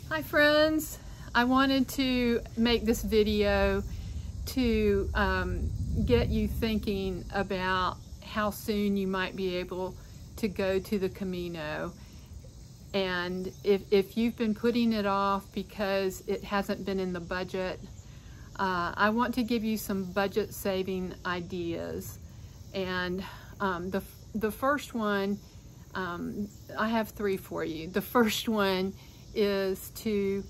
Hi friends, I wanted to make this video to get you thinking about how soon you might be able to go to the Camino. And if you've been putting it off because it hasn't been in the budget, I want to give you some budget saving ideas. And the first one, I have three for you. The first one is to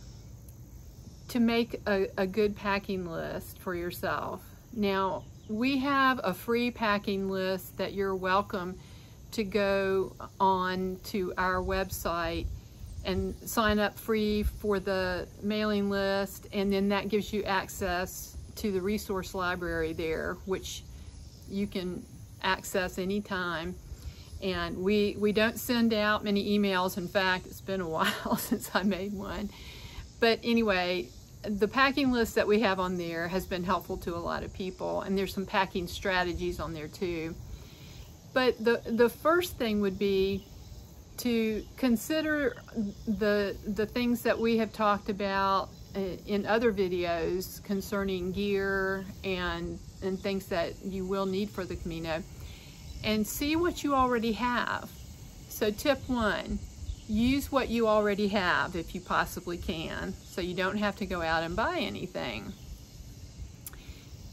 make a good packing list for yourself. Now, we have a free packing list that you're welcome to go on to our website and sign up free for the mailing list, and then that gives you access to the resource library there, which you can access anytime. And we don't send out many emails. In fact, it's been a while since I made one. But anyway, the packing list that we have on there has been helpful to a lot of people, and there's some packing strategies on there too. But the first thing would be to consider the things that we have talked about in other videos concerning gear and things that you will need for the Camino, and see what you already have. So tip one, use what you already have if you possibly can, so you don't have to go out and buy anything.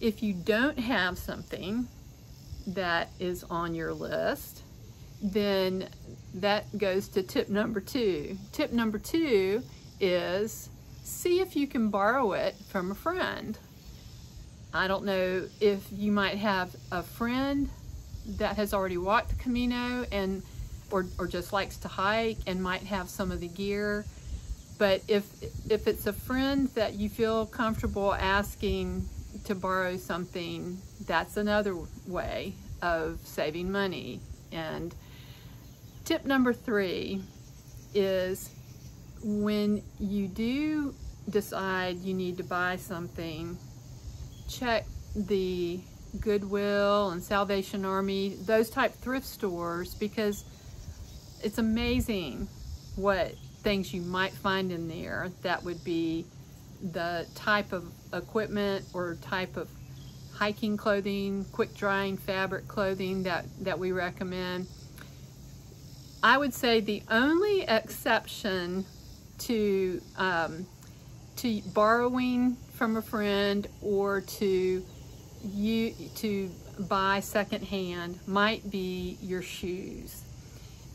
If you don't have something that is on your list, then that goes to tip number two. Tip number two is see if you can borrow it from a friend. I don't know if you might have a friend that has already walked the Camino or just likes to hike and might have some of the gear. But if it's a friend that you feel comfortable asking to borrow something, that's another way of saving money. And tip number three is when you do decide you need to buy something, check the Goodwill and Salvation Army, those type thrift stores, because it's amazing what things you might find in there that would be the type of equipment or type of hiking clothing, quick drying fabric clothing that we recommend. I would say the only exception to borrowing from a friend or to buy secondhand might be your shoes,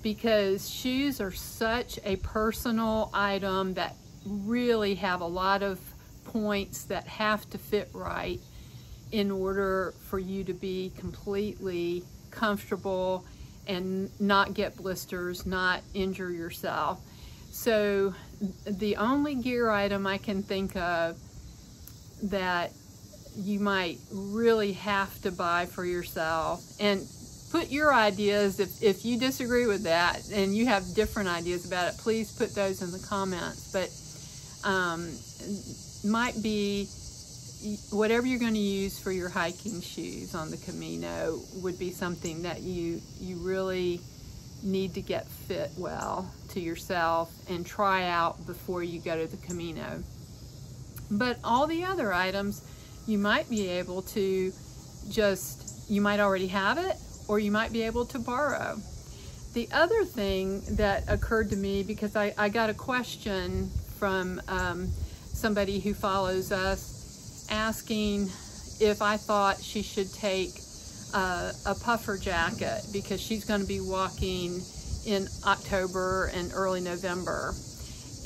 because shoes are such a personal item that really have a lot of points that have to fit right in order for you to be completely comfortable and not get blisters, not injure yourself. So the only gear item I can think of that you might really have to buy for yourself, and put your ideas, if you disagree with that and you have different ideas about it, please put those in the comments. But might be whatever you're going to use for your hiking shoes on the Camino would be something that you really need to get fit well to yourself and try out before you go to the Camino. But all the other items you might be able to you might already have it, or you might be able to borrow. The other thing that occurred to me, because I got a question from somebody who follows us asking if I thought she should take a puffer jacket because she's going to be walking in October and early November.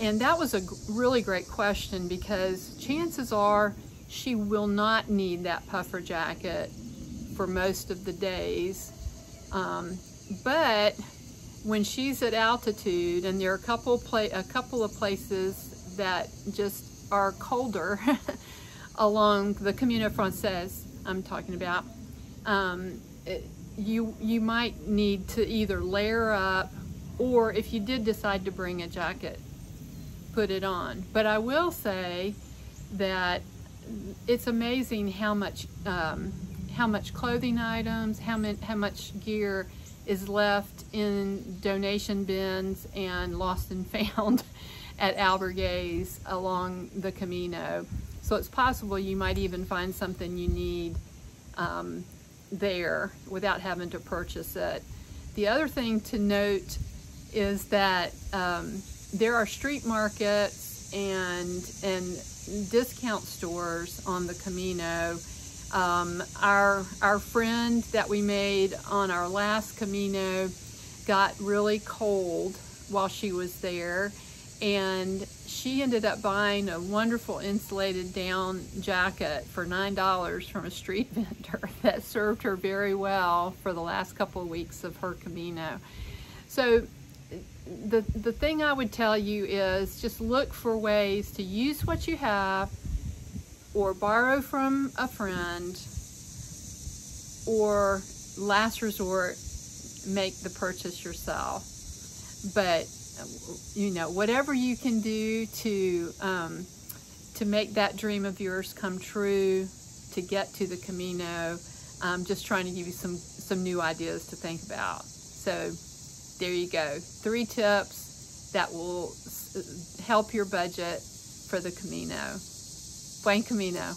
And that was a really great question, because chances are she will not need that puffer jacket for most of the days. But when she's at altitude, and there are a couple of places that just are colder along the Camino Frances I'm talking about, you might need to either layer up, or if you did decide to bring a jacket, put it on. But I will say that it's amazing how much clothing items, how much gear is left in donation bins and lost and found at albergues along the Camino. So it's possible you might even find something you need there without having to purchase it. The other thing to note is that there are street markets and discount stores on the Camino. Our friend that we made on our last Camino got really cold while she was there, and she ended up buying a wonderful insulated down jacket for $9 from a street vendor that served her very well for the last couple of weeks of her Camino. So the thing I would tell you is just look for ways to use what you have, or borrow from a friend, or last resort, make the purchase yourself. But you know, whatever you can do to make that dream of yours come true, to get to the Camino, I'm just trying to give you some new ideas to think about. So there you go, 3 tips that will help your budget for the Camino. Buen Camino.